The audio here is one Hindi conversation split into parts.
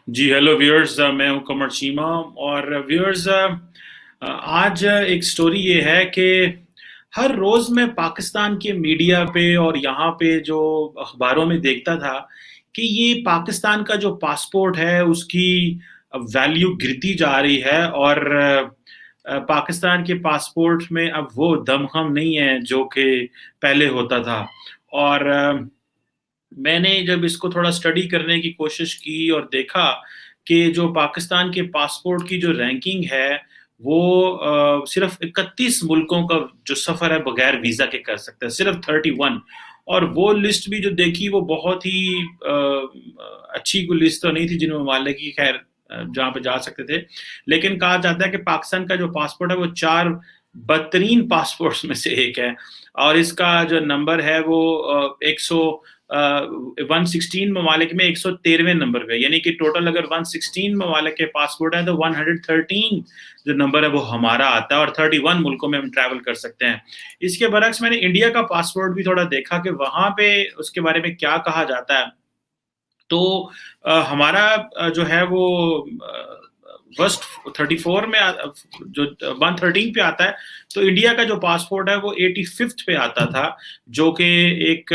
जी हेलो व्यूअर्स, मैं हूं कमर चीमा। और व्यूअर्स, आज एक स्टोरी ये है कि हर रोज मैं पाकिस्तान के मीडिया पे और यहाँ पे जो अखबारों में देखता था कि ये पाकिस्तान का जो पासपोर्ट है उसकी वैल्यू गिरती जा रही है। और पाकिस्तान के पासपोर्ट में अब वो दमखम नहीं है जो कि पहले होता था। और मैंने जब इसको थोड़ा स्टडी करने की कोशिश की और देखा कि जो पाकिस्तान के पासपोर्ट की जो रैंकिंग है वो सिर्फ 31 मुल्कों का जो सफ़र है बगैर वीज़ा के कर सकते हैं, सिर्फ 31। और वो लिस्ट भी जो देखी वो बहुत ही अच्छी कोई लिस्ट तो नहीं थी जिन ममालिक की, खैर जहाँ पे जा सकते थे। लेकिन कहा जाता है कि पाकिस्तान का जो पासपोर्ट है वो चार बदतरीन पासपोर्ट्स में से एक है। और इसका जो नंबर है वो 116 ममालिक में 113वें नंबर पे, यानी कि टोटल अगर 116 ममालिक के पासपोर्ट है तो 113 जो नंबर है वो हमारा आता है, और 31 मुल्कों में हम ट्रैवल कर सकते हैं। इसके बरक्स मैंने इंडिया का पासपोर्ट भी थोड़ा देखा कि वहां पे उसके बारे में क्या कहा जाता है। तो हमारा जो है वो फर्स्ट 34 में जो 113 पे आता है। तो इंडिया का जो पासपोर्ट है वो 85th पे आता था, जो कि एक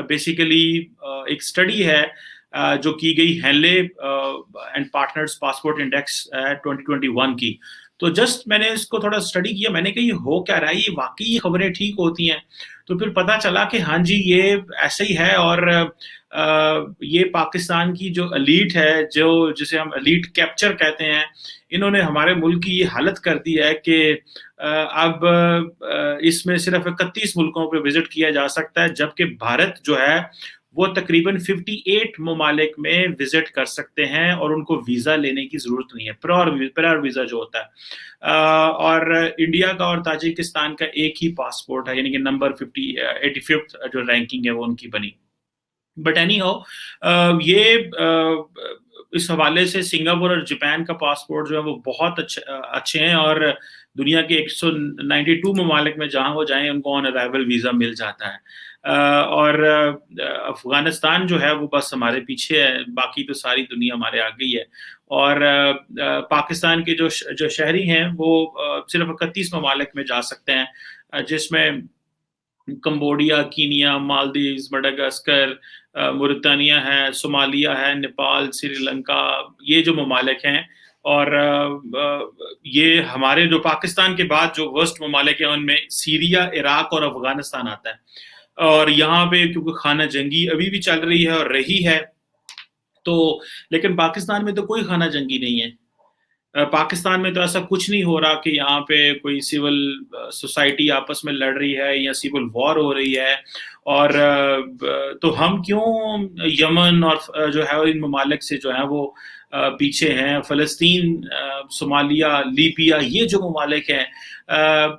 बेसिकली एक स्टडी है जो की गई Henley and partners passport index 2021 की। तो जस्ट मैंने इसको थोड़ा स्टडी किया, मैंने कहा ये हो क्या रहा है, ये वाकई ये खबरें ठीक होती हैं। तो फिर पता चला कि हाँ जी ये ऐसे ही है। और ये पाकिस्तान की जो एलीट है, जो जिसे हम एलीट कैप्चर कहते हैं, इन्होंने हमारे मुल्क की ये हालत कर दी है कि अब इसमें सिर्फ 31 मुल्कों पे विजिट किया जा सकता है, जबकि भारत जो है वो तकरीबन 58 ममालिक में विजिट कर सकते हैं और उनको वीज़ा लेने की ज़रूरत नहीं है, प्रायर वीज़ा जो होता है। और इंडिया का और ताजिकिस्तान का एक ही पासपोर्ट है, यानी कि नंबर 85th जो रैंकिंग है वो उनकी बनी। बट एनी हाउ ये इस हवाले से सिंगापुर और जापान का पासपोर्ट जो है वो बहुत अच्छे हैं। और दुनिया के 192 ममालिक में जहां वो जाएं उनको ऑन अराइवल वीज़ा मिल जाता है। और अफगानिस्तान जो है वो बस हमारे पीछे है, बाकी तो सारी दुनिया हमारे आगे ही है। और पाकिस्तान के जो शहरी हैं वो सिर्फ 31 ममालिक में जा सकते हैं, जिसमें कंबोडिया, कीनिया, मालदीव्स, मडागास्कर, मुरितानिया है, सोमालिया है, नेपाल, श्रीलंका, ये जो ममालिक हैं। और ये हमारे जो पाकिस्तान के बाद जो वर्स्ट ममालिक हैं उनमें सीरिया, इराक और अफगानिस्तान आता है। और यहाँ पे क्योंकि खाना जंगी अभी भी चल रही है और रही है, तो लेकिन पाकिस्तान में तो कोई खाना जंगी नहीं है। पाकिस्तान में तो ऐसा कुछ नहीं हो रहा कि यहाँ पे कोई सिविल सोसाइटी आपस में लड़ रही है या सिविल वॉर हो रही है। और तो हम क्यों यमन और जो है इन ममालिक से जो है वो पीछे हैं। फ़लस्तीन, सोमालिया, लीबिया, ये जो ममालिक हैं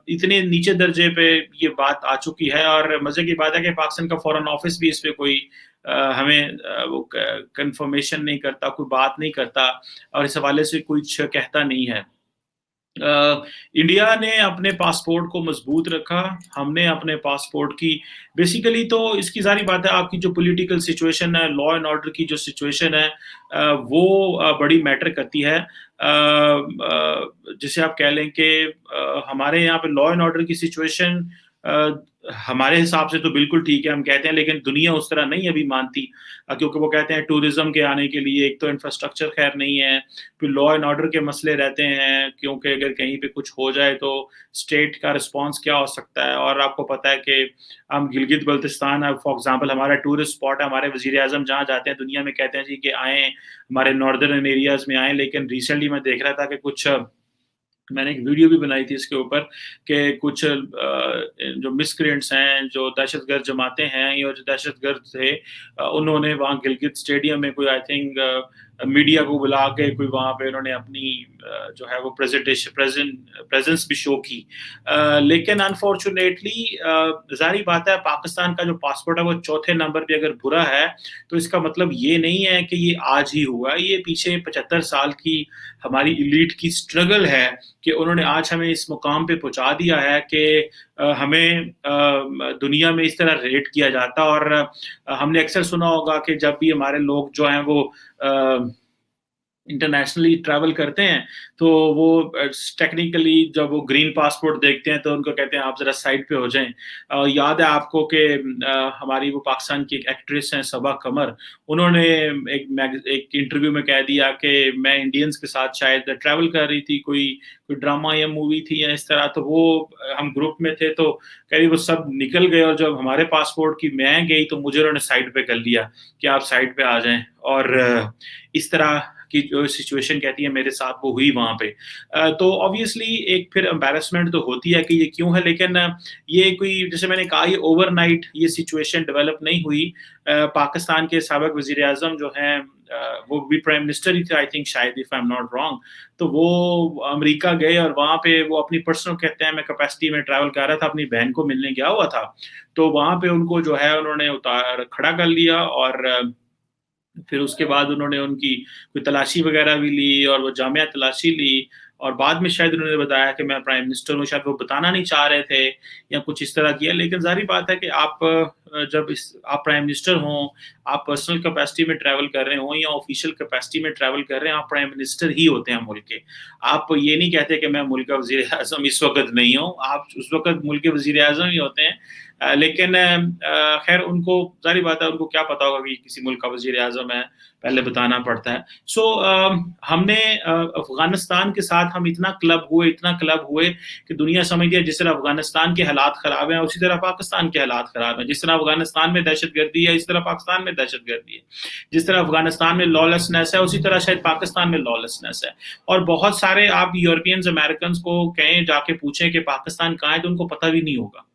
इतने नीचे दर्जे पे ये बात आ चुकी है। और मज़े की बात है कि पाकिस्तान का फॉरेन ऑफिस भी इस पे कोई हमें वो कंफर्मेशन नहीं करता, कोई बात नहीं करता, और इस हवाले से कुछ कहता नहीं है। इंडिया ने अपने पासपोर्ट को मजबूत रखा, हमने अपने पासपोर्ट की बेसिकली, तो इसकी सारी बात है आपकी जो पॉलिटिकल सिचुएशन है, लॉ एंड ऑर्डर की जो सिचुएशन है वो बड़ी मैटर करती है। जिसे आप कह लें कि हमारे यहाँ पे लॉ एंड ऑर्डर की सिचुएशन हमारे हिसाब से तो बिल्कुल ठीक है, हम कहते हैं, लेकिन दुनिया उस तरह नहीं अभी मानती, क्योंकि वो कहते हैं टूरिज्म के आने के लिए एक तो इंफ्रास्ट्रक्चर खैर नहीं है, फिर लॉ एंड ऑर्डर के मसले रहते हैं, क्योंकि अगर कहीं पे कुछ हो जाए तो स्टेट का रिस्पांस क्या हो सकता है। और आपको पता है कि हम गिलगित बल्तिस्तान, फॉर एग्जांपल हमारा टूरिस्ट स्पॉट है, हमारे वजीर आजम जहाँ जाते हैं दुनिया में कहते हैं जी कि आएँ हमारे नॉर्दर्न एरियाज में आएँ। लेकिन रिसेंटली मैं देख रहा था कि कुछ मैंने एक वीडियो भी बनाई थी इसके ऊपर कि कुछ जो मिसक्रिएंट्स हैं, जो दहशतगर्द जमातें हैं या जो दहशतगर्द थे, उन्होंने वहाँ गिलगित स्टेडियम में कोई आई थिंक मीडिया को बुला के कोई वहाँ पे उन्होंने अपनी जो है वो प्रेजेंस भी शो की। लेकिन अनफॉर्चुनेटली जाहिर बात है पाकिस्तान का जो पासपोर्ट है वो चौथे नंबर पे अगर बुरा है तो इसका मतलब ये नहीं है कि ये आज ही हुआ, ये पीछे 75 साल की हमारी इलीट की स्ट्रगल है कि उन्होंने आज हमें इस मुकाम पे पहुंचा दिया है कि हमें दुनिया में इस तरह रेट किया जाता। और हमने अक्सर सुना होगा कि जब भी हमारे लोग जो हैं वो इंटरनेशनली ट्रैवल करते हैं, तो वो टेक्निकली जब वो ग्रीन पासपोर्ट देखते हैं तो उनको कहते हैं आप ज़रा साइड पे हो जाएँ। याद है आपको कि हमारी वो पाकिस्तान की एक एक्ट्रेस हैं सबा कमर, उन्होंने एक इंटरव्यू में कह दिया कि मैं इंडियंस के साथ शायद ट्रैवल कर रही थी, कोई ड्रामा या मूवी थी या इस तरह, तो वो हम ग्रुप में थे तो कह रही वो सब निकल गए और जब हमारे पासपोर्ट की मैं गई तो मुझे उन्होंने साइड पे कर लिया कि आप साइड पे आ जाएँ और इस तरह की जो सिचुएशन कहती है मेरे साथ वो हुई वहाँ पे। तो ऑब्वियसली एक फिर एम्बैरेसमेंट तो होती है कि ये क्यों है, लेकिन ये कोई जैसे मैंने कहा ये ओवरनाइट ये सिचुएशन डेवलप नहीं हुई। पाकिस्तान के साबिक वज़ीर-ए-आज़म जो हैं वो भी प्राइम मिनिस्टर ही थे आई थिंक शायद if I am not wrong. तो वो अमेरिका गए और वहाँ पे वो अपनी पर्सनल कहते हैं मैं कैपेसिटी में ट्रैवल कर रहा था, अपनी बहन को मिलने गया हुआ था। तो वहाँ पे उनको जो है उन्होंने खड़ा कर लिया और फिर उसके बाद उन्होंने उनकी कोई तलाशी वगैरह भी ली और वो जामिया तलाशी ली और बाद में शायद उन्होंने बताया कि मैं प्राइम मिनिस्टर हूँ, शायद वो बताना नहीं चाह रहे थे या कुछ इस तरह किया। लेकिन ज़ाहिर बात है कि जब आप प्राइम मिनिस्टर हों, आप पर्सनल कैपेसिटी में ट्रैवल कर रहे हों या ऑफिशियल कैपेसिटी में ट्रैवल कर रहे हैं, आप प्राइम मिनिस्टर ही होते हैं मुल्क के। आप ये नहीं कहते कि मैं मुल्क का वज़ीर-ए-आज़म इस वक़्त नहीं हूँ, आप उस वक़्त मुल्क के वज़ीर-ए-आज़म ही होते हैं। लेकिन खैर उनको ज़ाहिर बात है उनको क्या पता होगा कि किसी मुल्क का वज़ीर-ए-आज़म है, पहले बताना पड़ता है। सो हमने अफ़गानिस्तान के साथ हम इतना क्लब हुए कि दुनिया समझती है जिस तरह अफ़गानिस्तान के हालात ख़राब हैं, उसी तरह पाकिस्तान के हालात ख़राब हैं। जिस तरह अफ़गानिस्तान में दहशतगर्दी है, इस तरह पाकिस्तान में दहशतगर्दी है। जिस तरह अफ़गानिस्तान में लॉलेसनेस है, उसी तरह शायद पाकिस्तान में लॉलेसनेस है। और बहुत सारे आप यूरोपियंस, अमेरिकन्स को कहें जाके पूछें कि पाकिस्तान कहाँ है, तो उनको पता भी नहीं होगा।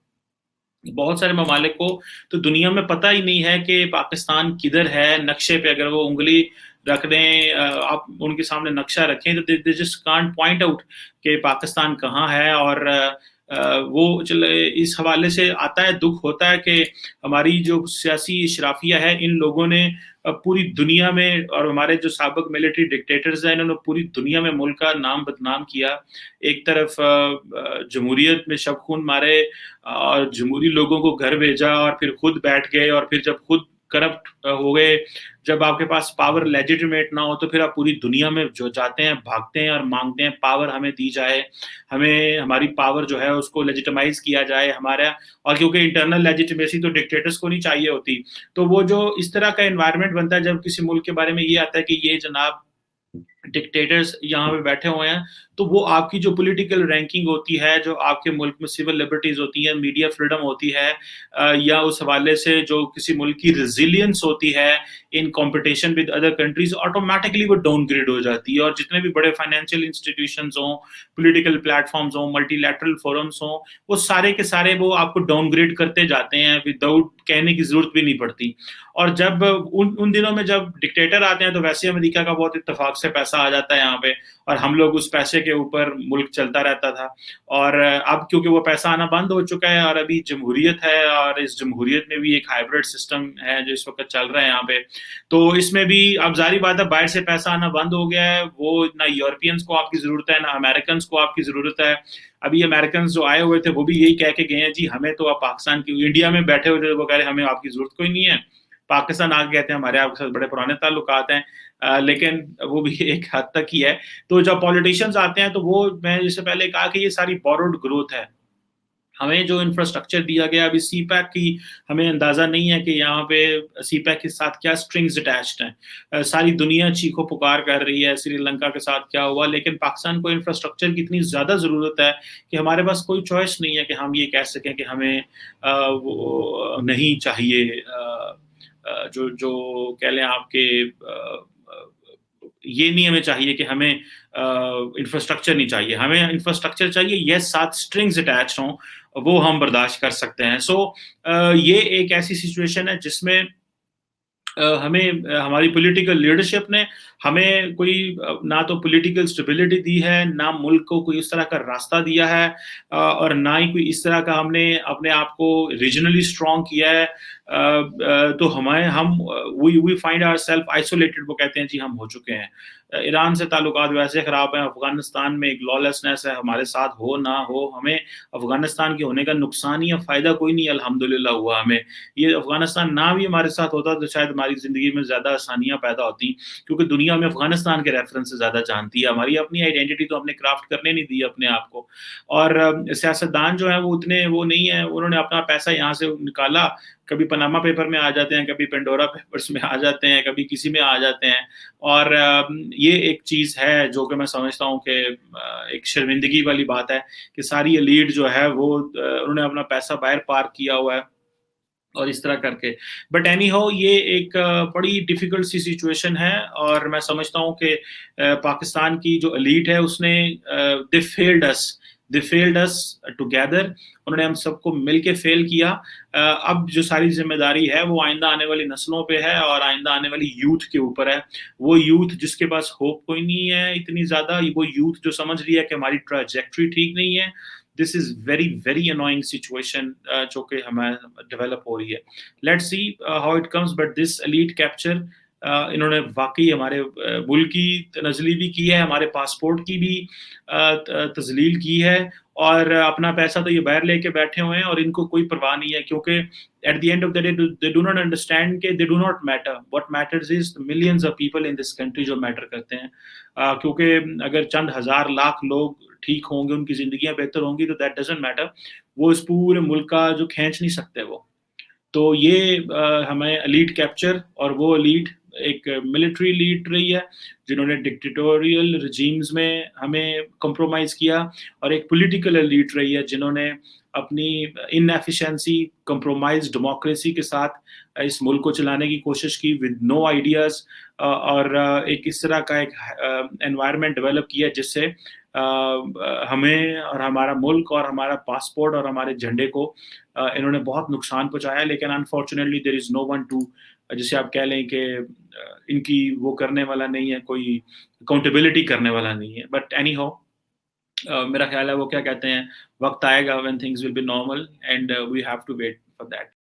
बहुत सारे ममालिक को तो दुनिया में पता ही नहीं है कि पाकिस्तान किधर है, नक्शे पे अगर वो उँगली रख दें, आप उनके सामने नक्शा रखें तो they just can't point out कि पाकिस्तान कहाँ है। और वो चले इस हवाले से आता है, दुःख होता है कि हमारी जो सियासी इशराफिया है, इन लोगों ने पूरी दुनिया में और हमारे जो साबिक मिलिट्री डिक्टेटर्स हैं, इन्होंने पूरी दुनिया में मुल्क का नाम बदनाम किया। एक तरफ जमहूरियत में शब खून मारे और जमहूरी लोगों को घर भेजा और फिर खुद बैठ गए और फिर जब खुद करप्ट हो गए, जब आपके पास पावर लेजिटिमेट ना हो तो फिर आप पूरी दुनिया में जो जाते हैं, भागते हैं और माँगते हैं पावर हमें दी जाए, हमें हमारी पावर जो है उसको लेजिटिमाइज़ किया जाए हमारा। और क्योंकि इंटरनल लेजिटिमेसी तो डिक्टेटर्स को नहीं चाहिए होती, तो वो जो इस तरह का एनवायरनमेंट बनता है जब किसी मुल्क के बारे में ये आता है कि ये जनाब डिक्टेटर्स यहाँ पे बैठे हुए हैं, तो वो आपकी जो पॉलिटिकल रैंकिंग होती है, जो आपके मुल्क में सिविल लिबर्टीज़ होती हैं, मीडिया फ्रीडम होती है, या उस हवाले से जो किसी मुल्क की रेज़िलियंस होती है इन competition with other countries, automatically वो डाउनग्रेड हो जाती है। और जितने भी बड़े फाइनेंशियल इंस्टीट्यूशंस हों, पॉलिटिकल प्लेटफ़ॉर्म्स हों, मल्टीलैटरल फोरम्स हों, वो सारे के सारे वो आपको डाउनग्रेड करते जाते हैं विदाउट कहने की ज़रूरत भी नहीं पड़ती। और जब उन दिनों में जब डिक्टेटर आते हैं तो वैसे अमेरिका का बहुत इत्तेफ़ाक से पैसा आ जाता है यहाँ पे और हम लोग उस पैसे के ऊपर मुल्क चलता रहता था। और अब क्योंकि वो पैसा आना बंद हो चुका है और अभी जमहूरियत है और इस जमहूरियत में भी एक हाइब्रिड सिस्टम है जो इस वक़्त चल रहा है यहाँ पे। तो इसमें भी अब ज़ाहिर बात है बाहर से पैसा आना बंद हो गया है। वो ना यूरोपियंस को आपकी ज़रूरत है, ना अमेरिकन्स को आपकी ज़रूरत है। अभी अमेरिकन्स जो आए हुए थे वो भी यही कह के गए हैं जी हमें तो आप पाकिस्तान की इंडिया में बैठे हुए थे वो कह रहे हमें आपकी ज़रूरत कोई नहीं है। पाकिस्तान आके कहते हैं हमारे आपके साथ बड़े पुराने ताल्लुकात हैं। लेकिन वो भी एक हद तक ही है। तो जब पॉलिटिशियंस आते हैं तो वो मैं जैसे पहले कहा कि ये सारी बोरोड ग्रोथ है। हमें जो इंफ्रास्ट्रक्चर दिया गया अभी सीपैक की हमें अंदाज़ा नहीं है कि यहाँ पे सीपैक के साथ क्या स्ट्रिंग्स अटैच्ड हैं। सारी दुनिया चीखो-पुकार कर रही है श्रीलंका के साथ क्या हुआ, लेकिन पाकिस्तान को इंफ्रास्ट्रक्चर की इतनी ज़्यादा ज़रूरत है कि हमारे पास कोई चॉइस नहीं है कि हम ये कह सकें कि हमें वो नहीं चाहिए, जो जो कह लें आपके ये नहीं हमें चाहिए कि हमें इंफ्रास्ट्रक्चर नहीं चाहिए, हमें इंफ्रास्ट्रक्चर चाहिए, येस साथ स्ट्रिंग्स अटैच्ड हों, वो हम बर्दाश्त कर सकते हैं। सो ये एक ऐसी सिचुएशन है जिसमें हमें हमारी पॉलिटिकल लीडरशिप ने हमें कोई ना तो पॉलिटिकल स्टेबिलिटी दी है, ना मुल्क को कोई इस तरह का रास्ता दिया है, और ना ही कोई इस तरह का हमने अपने आप को रीजनली स्ट्रॉन्ग किया है। तो हम वी फाइंड आवरसेल्फ आइसोलेटेड, वो कहते हैं जी हम हो चुके हैं। ईरान से ताल्लुकात वैसे ख़राब हैं, अफ़गानिस्तान में एक लॉलेसनेस है, हमारे साथ हो ना हो, हमें अफ़गानिस्तान के होने का नुकसान या फ़ायदा कोई नहीं अल्हम्दुलिल्लाह हुआ हमें। ये अफ़गानिस्तान ना भी हमारे साथ होता तो शायद हमारी ज़िंदगी में ज़्यादा आसानियाँ पैदा होती, क्योंकि दुनिया हमें अफ़गानिस्तान के रेफ़रेंस से ज़्यादा जानती है। हमारी अपनी आइडेंटिटी तो हमने क्राफ़्ट करने नहीं दी अपने आप को। और सियासतदान जो हैं वो उतने वो नहीं हैं, उन्होंने अपना पैसा यहाँ से निकाला, कभी पनामा पेपर में आ जाते हैं, कभी पेंडोरा पेपर्स में आ जाते हैं, कभी किसी में आ जाते हैं। और ये एक चीज़ है जो कि मैं समझता हूँ कि एक शर्मिंदगी वाली बात है कि सारी एलीट जो है वो उन्होंने अपना पैसा बाहर पार्क किया हुआ है और इस तरह करके। बट एनी हाउ ये एक बड़ी डिफ़िकल्ट सी सिचुएशन है और मैं समझता हूँ कि पाकिस्तान की जो एलीट है उसने दे फेल्ड अस टुगेदर। उन्होंने हम सबको मिल के फ़ेल किया। अब जो सारी ज़िम्मेदारी है वो आइंदा आने वाली नस्लों पे है और आइंदा आने वाली यूथ के ऊपर है। वो यूथ जिसके पास होप कोई नहीं है इतनी ज़्यादा, वो यूथ जो समझ रही है कि हमारी ट्रैजेक्टरी ठीक नहीं है, this is very, very annoying situation जो कि हमें डेवलप हो रही है। Let's see how it comes, but this elite capture इन्होंने वाक़ई हमारे मुल्क की तनज़ली भी की है, हमारे पासपोर्ट की भी तज़लील की है और अपना पैसा तो ये बाहर लेके बैठे हुए हैं और इनको कोई परवाह नहीं है, क्योंकि at the end of the day they do not understand के they do not matter. What matters is the millions of people in this country जो मैटर करते हैं। क्योंकि अगर चंद हज़ार लाख लोग ठीक होंगे, उनकी ज़िंदगियाँ बेहतर होंगी तो दैट डज़न्ट मैटर। वो इस पूरे मुल्क का जो खींच नहीं सकते वो। तो ये हमें एलीट कैप्चर, और वो एलीट एक मिलिट्री एलीट रही है जिन्होंने डिक्टेटोरियल रिजीम्स में हमें कॉम्प्रोमाइज़ किया, और एक पॉलिटिकल एलीट रही है जिन्होंने अपनी इनएफिशिएंसी कॉम्प्रोमाइज़ डेमोक्रेसी के साथ इस मुल्क को चलाने की कोशिश की विद नो आइडियाज़, और एक इस तरह का एक एनवायरनमेंट डेवलप किया जिससे हमें और हमारा मुल्क और हमारा पासपोर्ट और हमारे झंडे को इन्होंने बहुत नुकसान पहुँचाया। लेकिन unfortunately there is no one to, जिसे आप कह लें कि इनकी वो करने वाला नहीं है, कोई अकाउंटेबिलिटी करने वाला नहीं है। बट एनी हाउ मेरा ख़्याल है वो क्या कहते हैं, वक़्त आएगा when things will be normal and we have to wait for that.